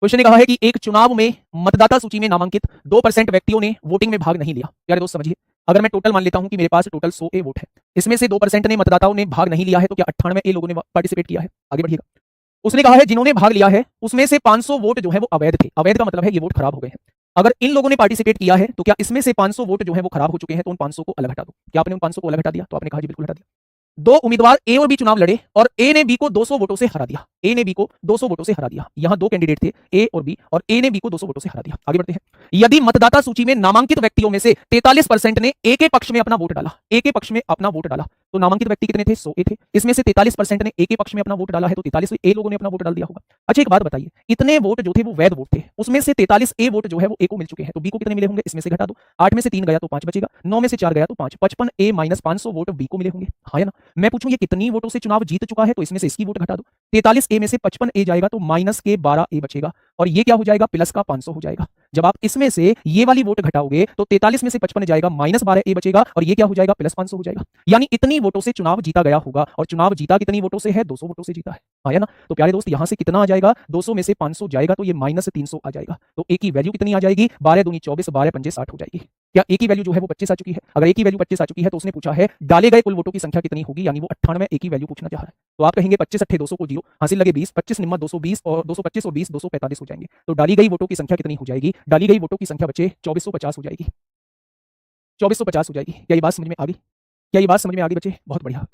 Question ने कहा है कि एक चुनाव में मतदाता सूची में नामांकित 2% व्यक्तियों ने वोटिंग में भाग नहीं लिया। प्यारे दोस्त समझिए, अगर मैं टोटल मान लेता हूं कि मेरे पास टोटल 100 ए वोट है, इसमें से 2% ने मतदाताओं ने भाग नहीं लिया है, तो क्या 98 ए लोगों ने पार्टिसिपेट किया है? आगे बढ़िएगा। उसने कहा है जिन्होंने भाग लिया है उसमें से 500 वोट जो है वो अवैध थे। अवैध का मतलब है ये वोट खराब हो गए हैं। अगर इन लोगों ने पार्टिसिपेट किया है तो क्या इसमें से 500 वोट जो है वो खराब हो चुके हैं, तो उन 500 को अलग हटा दो। क्या आपने उन 500 को अलग हटा दिया? तो आपने कहा जी बिल्कुल हटा दिया। दो उम्मीदवार ए और बी चुनाव लड़े और ए ने बी को 200 वोटों से हरा दिया। ए ने बी को 200 वोटों से हरा दिया। यहां दो कैंडिडेट थे, ए और बी, और ए ने बी को 200 वोटों से हरा दिया। आगे बढ़ते हैं। यदि मतदाता सूची में नामांकित व्यक्तियों में से 43% ने ए के पक्ष में अपना वोट डाला, ए के पक्ष में अपना वोट डाला, तो नामांकित व्यक्ति कितने थे? 100 ए थे। इसमें से 43% ने ए के पक्ष में अपना वोट डाला है, तो 43 ए लोगों ने अपना वोट डाल दिया होगा। अच्छा एक बात बताइए, इतने वोट जो थे वो वैध वोट थे, उसमें से 43 ए वोट जो है वो ए को मिल चुके हैं, तो बी को कितने मिले होंगे? इसमें से घटा दो। 8 में से 3 गया तो 5 बचेगा, 9 में से 4 गया तो 5, 55 ए माइनस 500 वोट बी को मिले होंगे। हाँ या ना? मैं पूछूं ये कितनी वोटों से चुनाव जीत चुका है, तो इसमें से इसकी वोट घटा दो। 43 ए में से 55 ए जाएगा तो माइनस के 12 ए बचेगा, और ये क्या हो जाएगा? प्लस का 500 हो जाएगा। जब आप इसमें से ये वाली वोट घटाओगे तो 43 में से 55 जाएगा, माइनस 12 ए बचेगा, और ये क्या हो जाएगा? प्लस 500 हो जाएगा। यानी इतनी वोटों से चुनाव जीता गया होगा, और चुनाव जीता कितनी वोटों से है? 200 वोटों से जीता है। हाँ या ना? तो प्यारे दोस्त यहां से कितना आ जाएगा? 200 में से 500 जाएगा तो ये माइनस 300 आ जाएगा। तो ए की वैल्यू कितनी आ जाएगी? 12 दूनी 24, 12 पंजे 60 हो जाएगी। क्या ए की वैल्यू जो है वो 25 आ चुकी है? अगर ए की वैल्यू 25 आ चुकी है तो उसने पूछा है डाले गए कुल वोटों की संख्या कितनी होगी, यानी वो 98 ए की वैल्यू पूछना चाह रहा है। तो आप कहेंगे 25 अट्ठे 200 को 0, हासिल लगे 20, 25 निम्मा 220, और 225 और 20 245 हो जाएंगे। तो डाली गई वोटों की संख्या कितनी हो जाएगी? डाली गई वोटों की संख्या बचे 2450 हो जाएगी। 2450 हो जाएगी। क्या ये बात समझ में आ गई? क्या ये बात समझ में आ गई बच्चे? बहुत बढ़िया।